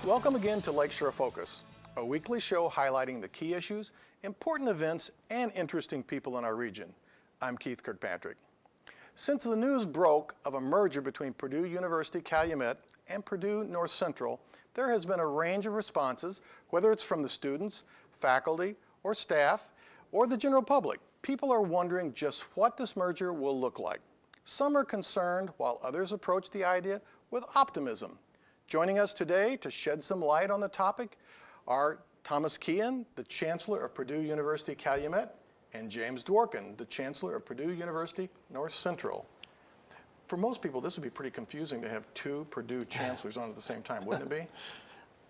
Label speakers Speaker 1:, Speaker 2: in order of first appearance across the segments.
Speaker 1: Welcome again to Lakeshore Focus, a weekly show highlighting the key issues, important events, and interesting people in our region. I'm Keith Kirkpatrick. Since the news broke of a merger between Purdue University Calumet and Purdue North Central, there has been a range of responses, whether it's from the students, faculty, or staff, or the general public. People are wondering just what this merger will look like. Some are concerned, while others approach the idea with optimism. Joining us today to shed some light on the topic are Thomas Keon, the Chancellor of Purdue University Calumet, and James Dworkin, the Chancellor of Purdue University North Central. For most people, this would be pretty confusing to have two Purdue chancellors on at the same time, wouldn't it be?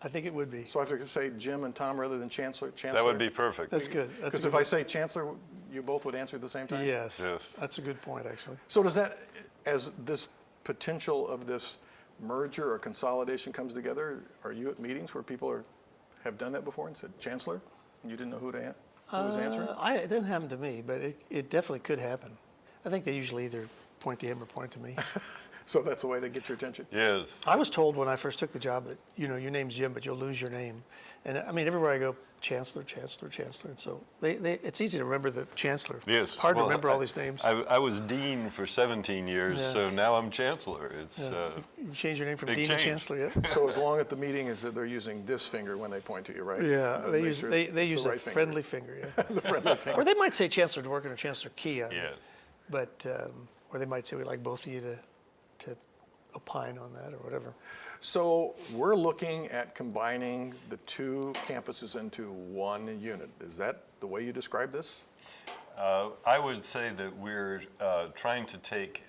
Speaker 2: I think it would be.
Speaker 1: So I have to say Jim and Tom rather than Chancellor?
Speaker 3: That would be perfect.
Speaker 2: That's good.
Speaker 1: Because if I say Chancellor, you both would answer at the same time?
Speaker 2: Yes.
Speaker 3: Yes.
Speaker 2: That's a good point, actually.
Speaker 1: So does that, as this potential of this merger or consolidation comes together, are you at meetings where people have done that before and said, Chancellor, and you didn't know who was answering?
Speaker 2: It didn't happen to me, but it definitely could happen. I think they usually either point to him or point to me.
Speaker 1: So that's the way they get your attention?
Speaker 3: Yes.
Speaker 2: I was told when I first took the job that, your name's Jim, but you'll lose your name. And I mean, everywhere I go, Chancellor, Chancellor, Chancellor. And so it's easy to remember the Chancellor.
Speaker 3: Yes.
Speaker 2: It's hard to remember all these names.
Speaker 3: I was Dean for 17 years,
Speaker 2: Yeah.
Speaker 3: so now I'm Chancellor. It's
Speaker 2: You changed your name from
Speaker 3: big
Speaker 2: Dean to
Speaker 3: change.
Speaker 2: Chancellor, yeah?
Speaker 1: So as long as the meeting is that they're using this finger when they point to you, right?
Speaker 2: Yeah,
Speaker 1: To
Speaker 2: they
Speaker 1: make
Speaker 2: use
Speaker 1: sure
Speaker 2: they
Speaker 1: it's
Speaker 2: use
Speaker 1: the
Speaker 2: a
Speaker 1: right finger.
Speaker 2: friendly finger, yeah.
Speaker 1: The friendly finger.
Speaker 2: Or they might say Chancellor Dworkin or Chancellor Keon.
Speaker 3: yes.
Speaker 2: But or they might say we'd like both of you to opine on that or whatever.
Speaker 1: So we're looking at combining the two campuses into one unit. Is that the way you describe this?
Speaker 3: I would say that we're trying to take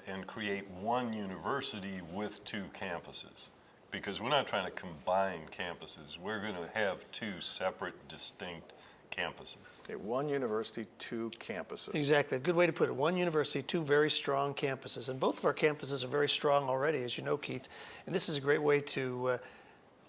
Speaker 3: and create one university with two campuses, because we're not trying to combine campuses. We're going to have two separate, distinct campuses.
Speaker 1: Okay, one university, two campuses.
Speaker 2: Exactly. A good way to put it. One university, two very strong campuses. And both of our campuses are very strong already, as you know, Keith. And this is a great way to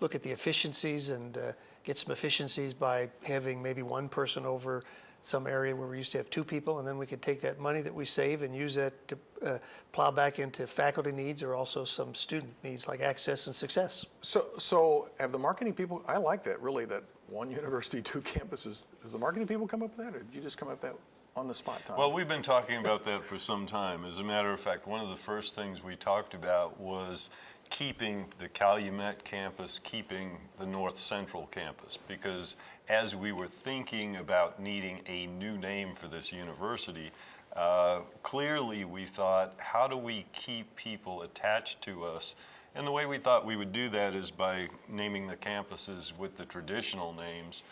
Speaker 2: look at the efficiencies and get some efficiencies by having maybe one person over some area where we used to have two people, and then we could take that money that we save and use that to plow back into faculty needs or also some student needs like access and success.
Speaker 1: So have the marketing people, I like that really, that one university, two campuses. Does the marketing people come up with that, or did you just come up with that on the spot, Tom?
Speaker 3: Well, we've been talking about that for some time. As a matter of fact, one of the first things we talked about was keeping the Calumet campus, keeping the North Central campus, because as we were thinking about needing a new name for this university, clearly we thought, how do we keep people attached to us? And the way we thought we would do that is by naming the campuses with the traditional names,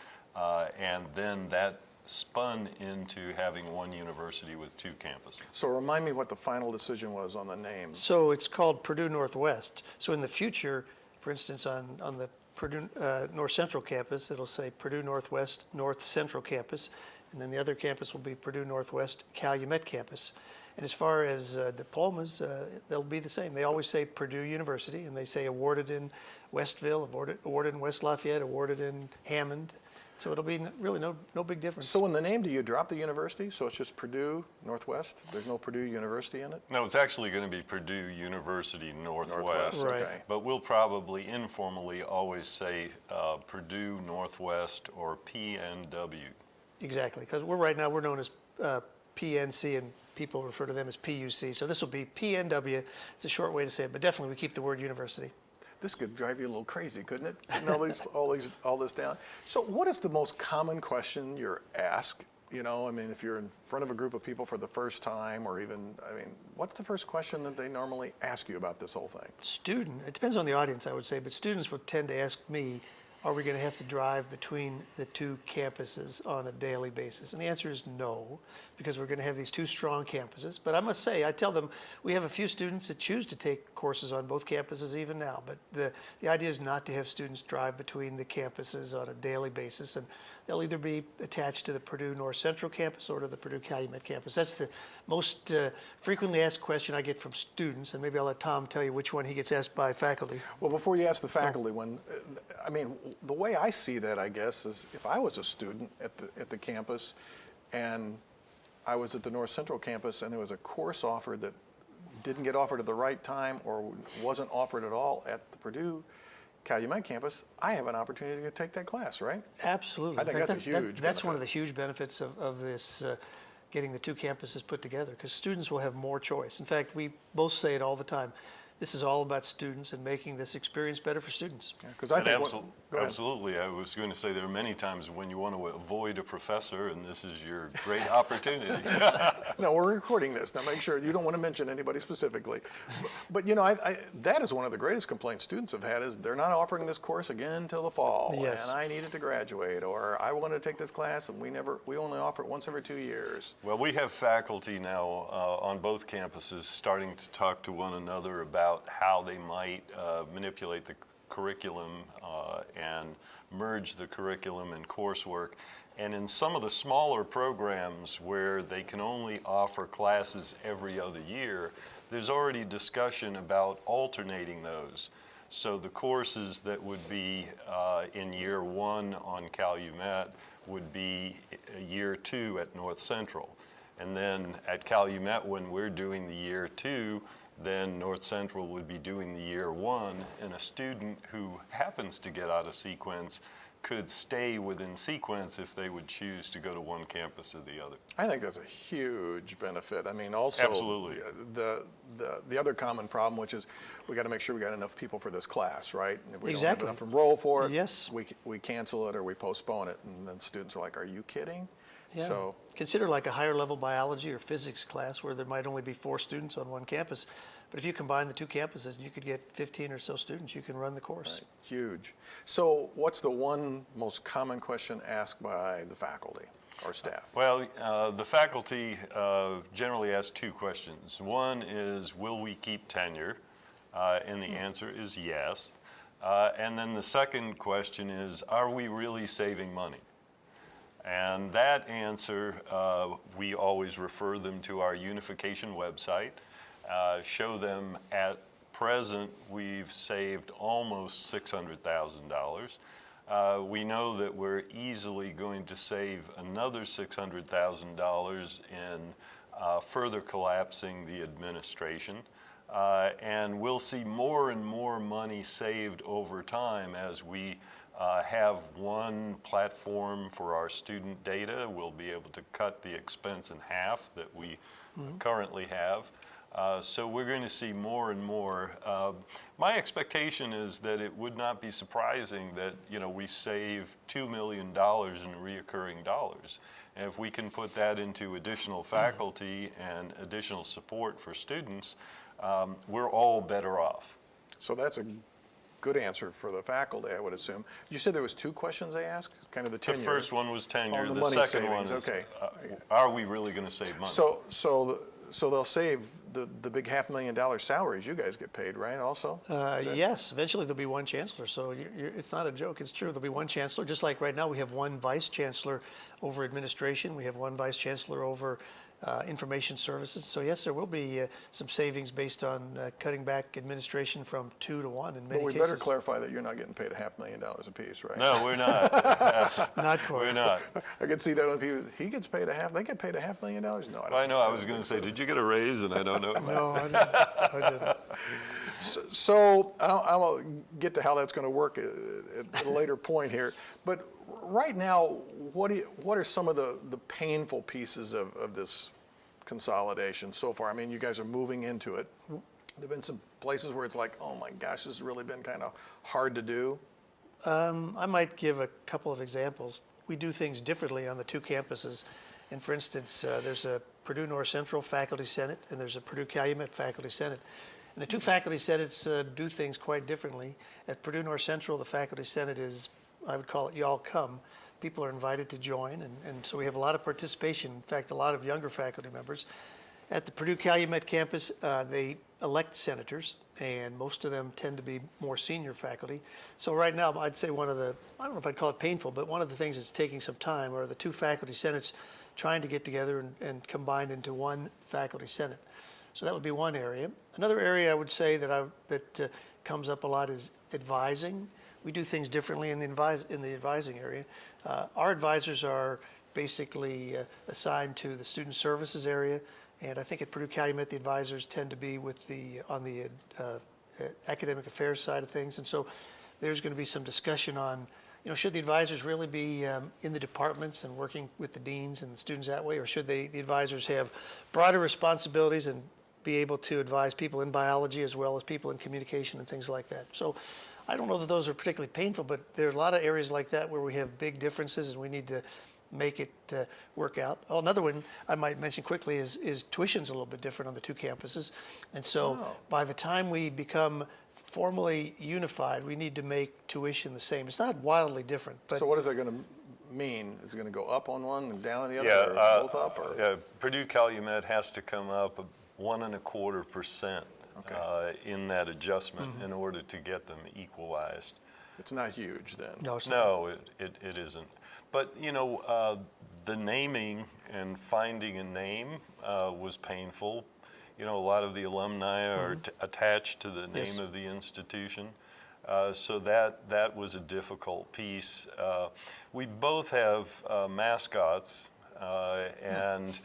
Speaker 3: and then that spun into having one university with two campuses.
Speaker 1: So remind me what the final decision was on the name.
Speaker 2: So it's called Purdue Northwest. So in the future, for instance, on the Purdue North Central campus, it'll say Purdue Northwest North Central campus, and then the other campus will be Purdue Northwest Calumet campus. And as far as diplomas, they'll be the same. They always say Purdue University, and they say awarded in Westville, awarded in West Lafayette, awarded in Hammond. So it'll be really no big difference.
Speaker 1: So in the name, do you drop the university? So it's just Purdue Northwest? There's no Purdue University in it?
Speaker 3: No, it's actually going to be Purdue University Northwest.
Speaker 2: Right.
Speaker 1: Okay.
Speaker 3: But we'll probably informally always say Purdue Northwest or PNW.
Speaker 2: Exactly, because right now we're known as PNC, and people refer to them as PUC. So this will be PNW. It's a short way to say it, but definitely we keep the word university.
Speaker 1: This could drive you a little crazy, couldn't it? Getting all this down. So what is the most common question you're asked? You know, I mean, if you're in front of a group of people for the first time, or even, I mean, what's the first question that they normally ask you about this whole thing?
Speaker 2: It depends on the audience, I would say, but students would tend to ask me, are we going to have to drive between the two campuses on a daily basis? And the answer is no, because we're going to have these two strong campuses. But I must say, I tell them, we have a few students that choose to take courses on both campuses even now. But the idea is not to have students drive between the campuses on a daily basis. And they'll either be attached to the Purdue North Central campus or to the Purdue Calumet campus. That's the most frequently asked question I get from students. And maybe I'll let Tom tell you which one he gets asked by faculty.
Speaker 1: Well, before you ask the faculty one, I mean, the way I see that, I guess, is if I was a student at the campus and I was at the North Central campus and there was a course offered that didn't get offered at the right time or wasn't offered at all at the Purdue Calumet campus, I have an opportunity to take that class, right?
Speaker 2: Absolutely.
Speaker 1: I think
Speaker 2: In fact,
Speaker 1: that's a huge
Speaker 2: That's one
Speaker 1: benefit.
Speaker 2: of the huge benefits of this, getting the two campuses put together, because students will have more choice. In fact, we both say it all the time. This is all about students and making this experience better for students.
Speaker 1: Because I
Speaker 3: And
Speaker 1: think, go ahead.
Speaker 3: absolutely, I was going to say there are many times when you want to avoid a professor, and this is your great opportunity.
Speaker 1: No, we're recording this. Now make sure you don't want to mention anybody specifically. But you know, that is one of the greatest complaints students have had is they're not offering this course again till the fall.
Speaker 2: Yes.
Speaker 1: And I needed to graduate, or I wanted to take this class and we only offer it once every 2 years.
Speaker 3: Well, we have faculty now on both campuses starting to talk to one another about how they might manipulate the curriculum and merge the curriculum and coursework. And in some of the smaller programs where they can only offer classes every other year, there's already discussion about alternating those. So the courses that would be in year 1 on Calumet would be year 2 at North Central. And then at Calumet, when we're doing the year 2, then North Central would be doing the year 1, and a student who happens to get out of sequence could stay within sequence if they would choose to go to one campus or the other.
Speaker 1: I think that's a huge benefit. I mean, also
Speaker 3: Absolutely.
Speaker 1: the other common problem, which is we got to make sure we got enough people for this class, right? And if we
Speaker 2: Exactly.
Speaker 1: don't have enough enroll for it,
Speaker 2: Yes.
Speaker 1: we cancel it or we postpone it, and then students are like, "Are you kidding?"
Speaker 2: Yeah.
Speaker 1: So
Speaker 2: Consider like a higher level biology or physics class where there might only be 4 students on one campus. But if you combine the two campuses, you could get 15 or so students. You can run the course.
Speaker 1: huge. So what's the one most common question asked by the faculty or staff?
Speaker 3: Well, the faculty generally ask 2 questions. One is, will we keep tenure? And the answer is yes. And then the second question is, are we really saving money? And that answer, we always refer them to our unification website, show them at present we've saved almost $600,000. We know that we're easily going to save another $600,000 in further collapsing the administration. And we'll see more and more money saved over time as we have one platform for our student data. We'll be able to cut the expense in half that we currently have. So we're going to see more and more. My expectation is that it would not be surprising that we save $2 million in reoccurring dollars. And if we can put that into additional faculty and additional support for students, we're all better off.
Speaker 1: So that's a good answer for the faculty, I would assume. You said there was 2 questions they asked, kind of the
Speaker 3: The
Speaker 1: tenure.
Speaker 3: first one was tenure.
Speaker 1: Oh, the
Speaker 3: The
Speaker 1: money
Speaker 3: second one
Speaker 1: savings,
Speaker 3: is,
Speaker 1: okay.
Speaker 3: Are we really going to save money?
Speaker 1: So they'll save the big $500,000 salaries you guys get paid, right? Also.
Speaker 2: Yes, eventually there'll be one chancellor. So it's not a joke, it's true. There'll be one chancellor, just like right now we have one vice chancellor over administration. We have one vice chancellor over information services. So yes, there will be some savings based on cutting back administration from 2 to 1 in many
Speaker 1: But we
Speaker 2: cases.
Speaker 1: better clarify that you're not getting paid $500,000 apiece, right?
Speaker 3: No, we're not.
Speaker 2: Not quite.
Speaker 3: We're not.
Speaker 1: I can see that on people. He gets paid they get paid $500,000. No, I don't.
Speaker 3: I know. I was going to say, did you get a raise? And I don't know.
Speaker 2: No, I didn't. I didn't.
Speaker 1: So I'll get to how that's going to work at a later point here. But right now, what are some of the painful pieces of this consolidation so far? I mean, you guys are moving into it. There've been some places where it's like, oh my gosh, this has really been kind of hard to do.
Speaker 2: I might give a couple of examples. We do things differently on the 2 campuses. And for instance, there's a Purdue North Central Faculty Senate and there's a Purdue Calumet Faculty Senate. And the 2 faculty senates do things quite differently. At Purdue North Central, the faculty senate is, I would call it y'all come. People are invited to join, and so we have a lot of participation. In fact, a lot of younger faculty members. At the Purdue Calumet campus, they elect senators, and most of them tend to be more senior faculty. So right now, I'd say one of the, I don't know if I'd call it painful, but one of the things that's taking some time are the 2 faculty senates trying to get together and combine into one faculty senate. So that would be one area. Another area I would say that comes up a lot is advising. We do things differently in the advising area. Our advisors are basically assigned to the student services area, and I think at Purdue Calumet the advisors tend to be on the academic affairs side of things. And so there's going to be some discussion on, should the advisors really be in the departments and working with the deans and the students that way, or should the advisors have broader responsibilities and be able to advise people in biology as well as people in communication and things like that. So I don't know that those are particularly painful, but there are a lot of areas like that where we have big differences and we need to make it work out. Oh, another one I might mention quickly is tuition's a little bit different on the two campuses. And so by the time we become formally unified, we need to make tuition the same. It's not wildly different. But
Speaker 1: So what is that going to mean? Is it going to go up on one and down on the other,
Speaker 3: Yeah,
Speaker 1: or both up? Or?
Speaker 3: yeah, Purdue Calumet has to come up 1.25% in that adjustment in order to get them equalized.
Speaker 1: It's not huge then.
Speaker 2: no, it's not.
Speaker 3: No, it isn't. But, the naming and finding a name was painful. A lot of the alumni are attached to the name
Speaker 2: Yes.
Speaker 3: of the institution. So that was a difficult piece. We both have mascots, and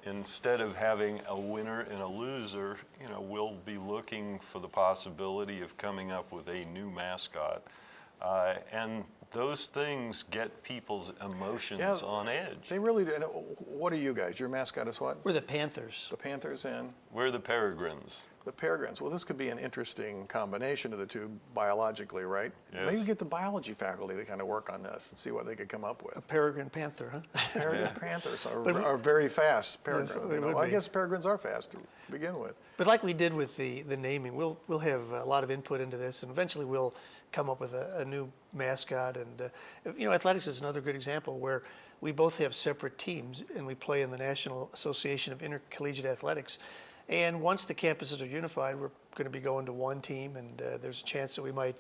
Speaker 3: instead of having a winner and a loser, we'll be looking for the possibility of coming up with a new mascot. And those things get people's emotions on edge.
Speaker 1: They really do. And what are you guys? Your mascot is what?
Speaker 2: We're the Panthers.
Speaker 1: The Panthers and
Speaker 3: We're the peregrines.
Speaker 1: the peregrines. Well, this could be an interesting combination of the two biologically, right?
Speaker 3: Yes.
Speaker 1: Maybe get the biology faculty to kind of work on this and see what they could come up
Speaker 2: A
Speaker 1: with.
Speaker 2: peregrine panther, huh?
Speaker 1: Peregrine panthers
Speaker 2: But
Speaker 1: are very fast peregrines.
Speaker 2: they would
Speaker 1: I
Speaker 2: be.
Speaker 1: guess peregrines are fast to begin with.
Speaker 2: But like we did with the naming, we'll have a lot of input into this, and eventually we'll come up with a new mascot. And athletics is another good example where we both have separate teams, and we play in the National Association of Intercollegiate Athletics. And once the campuses are unified, we're going to be going to one team, and there's a chance that we might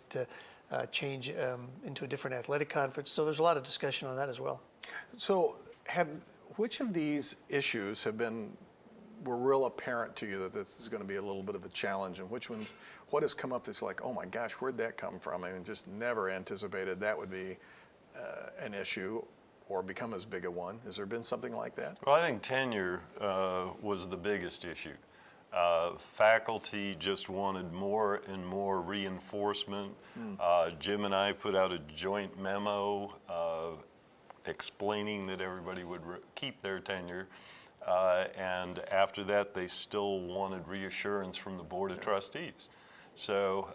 Speaker 2: change into a different athletic conference. So there's a lot of discussion on that as well.
Speaker 1: So, which of these issues were real apparent to you that this is going to be a little bit of a challenge, and what has come up that's like, oh my gosh, where'd that come from? I mean, just never anticipated that would be an issue or become as big a one. Has there been something like that?
Speaker 3: Well, I think tenure was the biggest issue. Faculty just wanted more and more reinforcement. Jim and I put out a joint memo explaining that everybody would keep their tenure. And after that, they still wanted reassurance from the Board of Trustees. So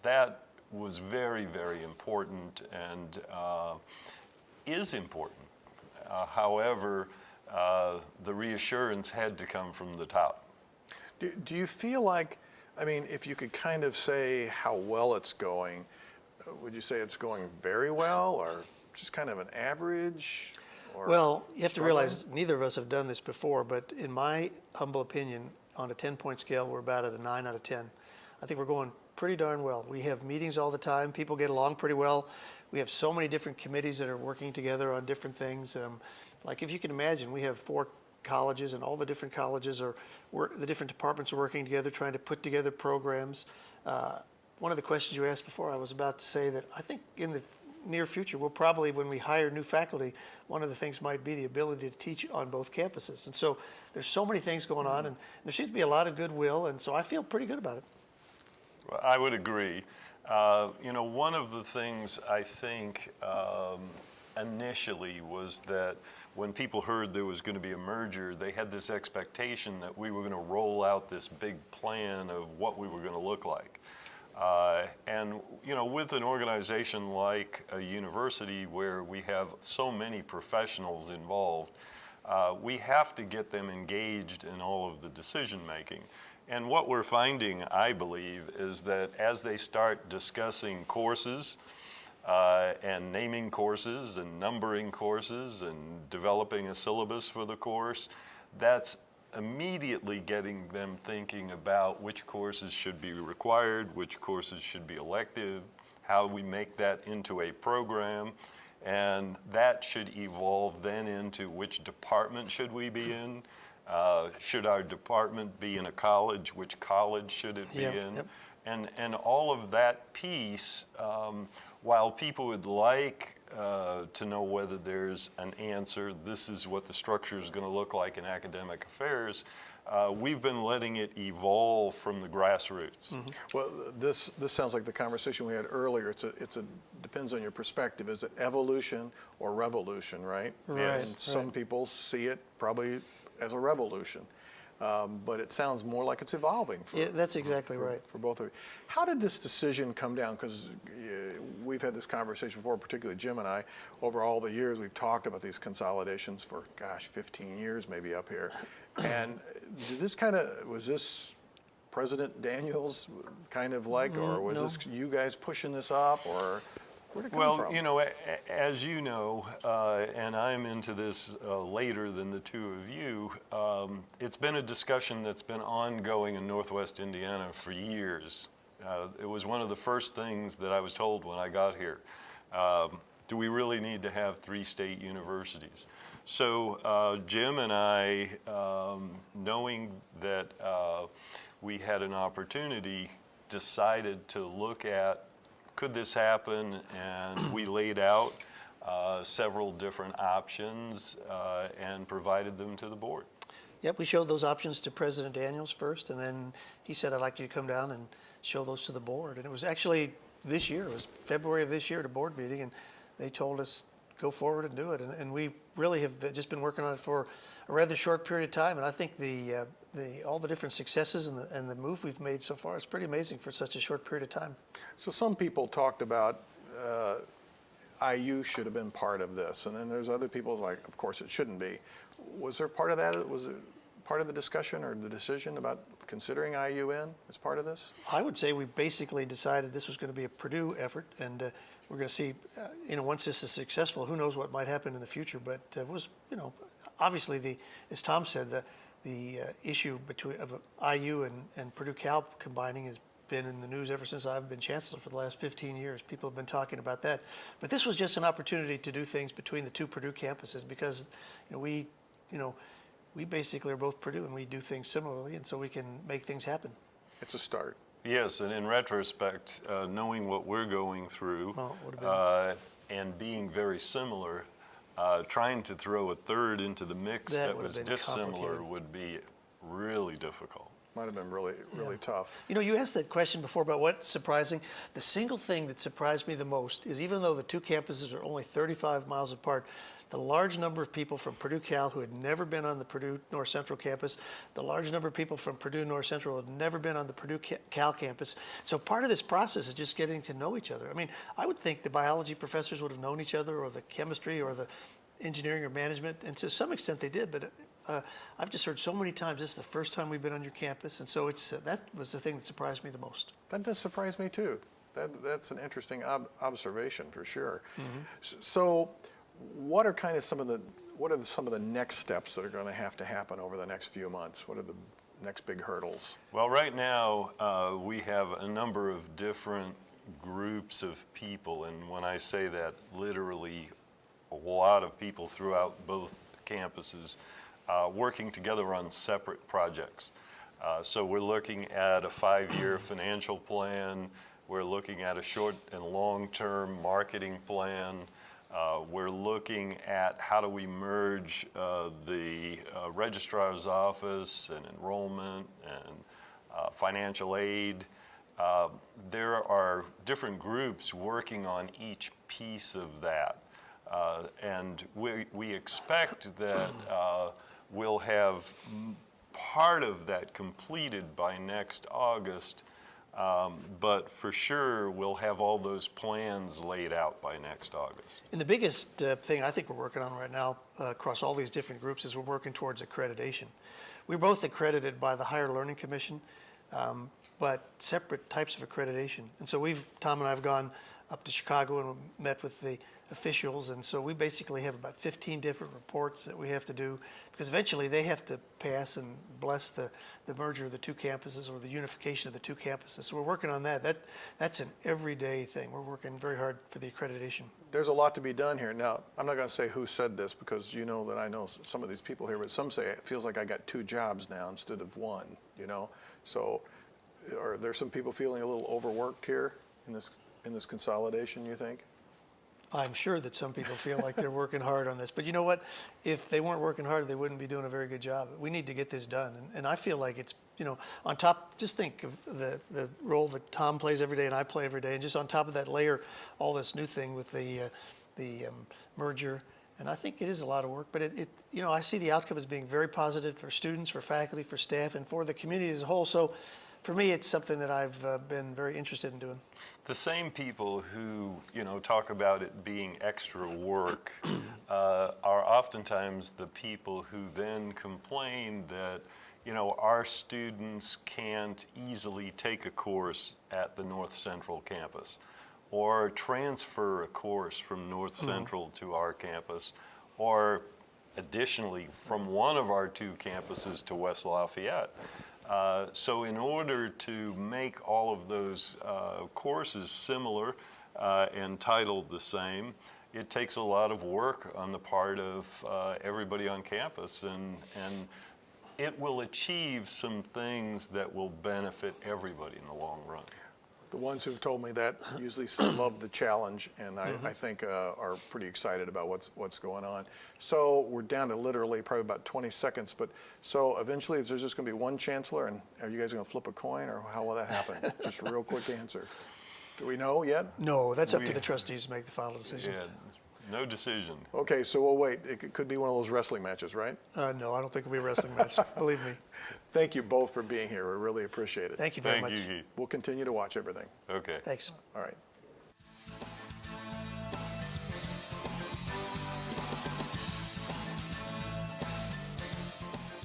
Speaker 3: that was very, very important and is important. However, the reassurance had to come from the top.
Speaker 1: Do you feel like, I mean, if you could kind of say how well it's going, would you say it's going very well or just kind of an average? Or
Speaker 2: Well, you have to
Speaker 1: struggling?
Speaker 2: realize neither of us have done this before, but in my humble opinion, on a 10-point scale, we're about at a 9 out of 10. I think we're going pretty darn well. We have meetings all the time. People get along pretty well. We have so many different committees that are working together on different things. Like if you can imagine, we have 4 colleges, and all the different colleges the different departments are working together, trying to put together programs. One of the questions you asked before, I was about to say that I think in the near future, we'll probably, when we hire new faculty, one of the things might be the ability to teach on both campuses. And so there's so many things going on, and there seems to be a lot of goodwill, and so I feel pretty good about it.
Speaker 3: Well, I would agree. One of the things I think initially was that when people heard there was going to be a merger, they had this expectation that we were going to roll out this big plan of what we were going to look like. And with an organization like a university where we have so many professionals involved, we have to get them engaged in all of the decision making. And what we're finding, I believe, is that as they start discussing courses and naming courses and numbering courses and developing a syllabus for the course, that's immediately getting them thinking about which courses should be required, which courses should be elective, how we make that into a program, and that should evolve then into which department should we be in. Should our department be in a college? Which college should it be in?
Speaker 2: Yep.
Speaker 3: And all of that piece, while people would like to know whether there's an answer, this is what the structure is going to look like in academic affairs, we've been letting it evolve from the grassroots.
Speaker 1: Well, this sounds like the conversation we had earlier. It's a depends on your perspective. Is it evolution or revolution, right?
Speaker 2: Right,
Speaker 1: And some people see it probably as a revolution, but it sounds more like it's evolving.
Speaker 2: Yeah, that's exactly right.
Speaker 1: For both of you. How did this decision come down? Because we've had this conversation before, particularly Jim and I. Over all the years, we've talked about these consolidations for, gosh, 15 years maybe up here. And did this was this President Daniels kind of like, or was this you guys pushing this up, or where'd it come from?
Speaker 3: You know, as you know, and I'm into this later than the two of you, it's been a discussion that's been ongoing in Northwest Indiana for years. It was one of the first things that I was told when I got here. Do we really need to have 3 state universities? So Jim and I, knowing that we had an opportunity, decided to look at, could this happen? And we laid out several different options and provided them to the board.
Speaker 2: Yep, we showed those options to President Daniels first, and then he said, I'd like you to come down and show those to the board. And it was actually this year, it was February of this year at a board meeting, and they told us, go forward and do it. And we really have just been working on it for a rather short period of time. And I think all the different successes and the move we've made so far is pretty amazing for such a short period of time.
Speaker 1: So some people talked about IU should have been part of this, and then there's other people like, of course it shouldn't be. Was there part of that? Was it part of the discussion or the decision about considering IU in as part of this?
Speaker 2: I would say we basically decided this was going to be a Purdue effort, and we're going to see, once this is successful, who knows what might happen in the future. But it was, obviously as Tom said, the issue of IU and Purdue Cal combining has been in the news ever since I've been chancellor for the last 15 years. People have been talking about that. But this was just an opportunity to do things between the 2 Purdue campuses because, we basically are both Purdue and we do things similarly, and so we can make things happen.
Speaker 1: It's a start.
Speaker 3: Yes, and in retrospect, knowing what we're going through and being very similar, trying to throw a third into the mix that was dissimilar would be really difficult.
Speaker 1: Might have been really tough.
Speaker 2: You asked that question before about what's surprising. The single thing that surprised me the most is even though the 2 campuses are only 35 miles apart, the large number of people from Purdue Cal who had never been on the Purdue North Central campus, the large number of people from Purdue North Central who had never been on the Purdue Cal campus. So part of this process is just getting to know each other. I mean, I would think the biology professors would have known each other, or the chemistry, or the engineering or management, and to some extent they did, but I've just heard so many times, this is the first time we've been on your campus, and so that was the thing that surprised me the most.
Speaker 1: That does surprise me too. That's an interesting observation for sure. So what are some of the next steps that are going to happen over the next few months? What are the next big hurdles?
Speaker 3: Well, right now we have a number of different groups of people, and when I say that, literally a lot of people throughout both campuses working together on separate projects. So we're looking at a 5-year financial plan. We're looking at a short and long-term marketing plan. We're looking at how do we merge the registrar's office and enrollment and financial aid. There are different groups working on each piece of that. And we expect that we'll have part of that completed by next August, but for sure we'll have all those plans laid out by next August.
Speaker 2: And the biggest thing I think we're working on right now across all these different groups is we're working towards accreditation. We're both accredited by the Higher Learning Commission, but separate types of accreditation. And so Tom and I have gone up to Chicago and met with the officials, and so we basically have about 15 different reports that we have to do, because eventually they have to pass and bless the merger of the 2 campuses or the unification of the 2 campuses. So we're working on that. That's an everyday thing. We're working very hard for the accreditation.
Speaker 1: There's a lot to be done here. Now, I'm not going to say who said this, because you know that I know some of these people here, but some say it feels like I got 2 jobs now instead of 1, So are there some people feeling a little overworked here in this consolidation, you think?
Speaker 2: I'm sure that some people feel like they're working hard on this, but you know what? If they weren't working hard, they wouldn't be doing a very good job. We need to get this done, and I feel like it's, on top, just think of the role that Tom plays every day and I play every day, and just on top of that layer all this new thing with the merger, and I think it is a lot of work, but I see the outcome as being very positive for students, for faculty, for staff, and for the community as a whole. So for me, it's something that I've been very interested in doing.
Speaker 3: The same people who, talk about it being extra work are oftentimes the people who then complain that, our students can't easily take a course at the North Central campus or transfer a course from North Central to our campus, or additionally from one of our two campuses to West Lafayette. So in order to make all of those courses similar and titled the same, it takes a lot of work on the part of everybody on campus, and it will achieve some things that will benefit everybody in the long run.
Speaker 1: The ones who've told me that usually love the challenge, and I think are pretty excited about what's going on. So we're down to literally probably about 20 seconds, but so eventually is there just going to be one chancellor, and are you guys going to flip a coin, or how will that happen? Just a real quick answer. Do we know yet?
Speaker 2: No, that's up to the trustees to make the final decision.
Speaker 3: Yeah, no decision.
Speaker 1: Okay, so we'll wait. It could be one of those wrestling matches, right?
Speaker 2: No, I don't think it'll be a wrestling match, believe me.
Speaker 1: Thank you both for being here. We really appreciate it.
Speaker 2: Thank you very much.
Speaker 3: Thank you, Keith.
Speaker 1: We'll continue to watch everything.
Speaker 3: Okay.
Speaker 2: Thanks.
Speaker 1: All right.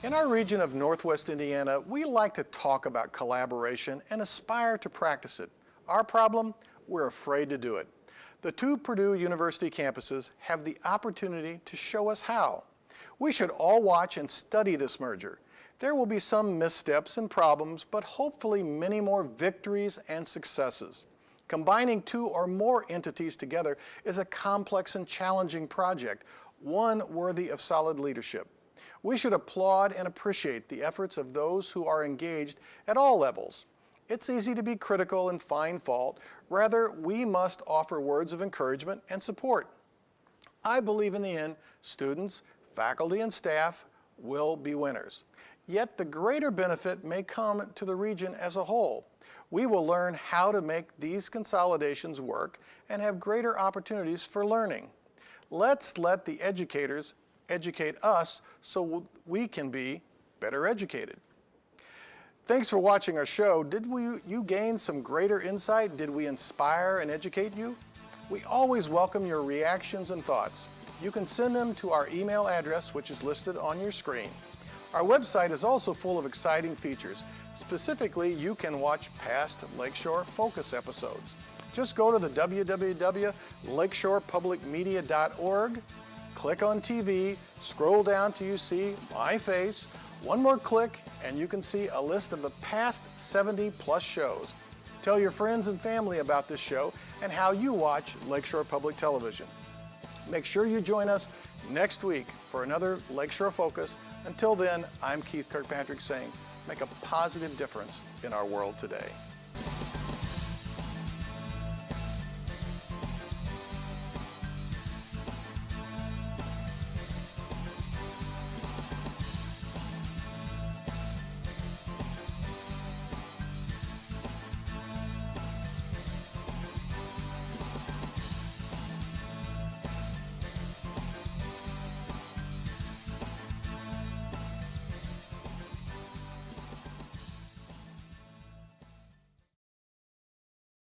Speaker 1: In our region of Northwest Indiana, we like to talk about collaboration and aspire to practice it. Our problem? We're afraid to do it. The two Purdue University campuses have the opportunity to show us how. We should all watch and study this merger. There will be some missteps and problems, but hopefully many more victories and successes. Combining two or more entities together is a complex and challenging project, one worthy of solid leadership. We should applaud and appreciate the efforts of those who are engaged at all levels. It's easy to be critical and find fault. Rather, we must offer words of encouragement and support. I believe in the end, students, faculty, and staff will be winners. Yet the greater benefit may come to the region as a whole. We will learn how to make these consolidations work and have greater opportunities for learning. Let's let the educators educate us so we can be better educated. Thanks for watching our show. Did you gain some greater insight? Did we inspire and educate you? We always welcome your reactions and thoughts. You can send them to our email address, which is listed on your screen. Our website is also full of exciting features. Specifically, you can watch past Lakeshore Focus episodes. Just go to the www.lakeshorepublicmedia.org, click on TV, scroll down till you see my face. One more click and you can see a list of the past 70 plus shows. Tell your friends and family about this show and how you watch Lakeshore Public Television. Make sure you join us next week for another Lakeshore Focus. Until then, I'm Keith Kirkpatrick saying, make a positive difference in our world today.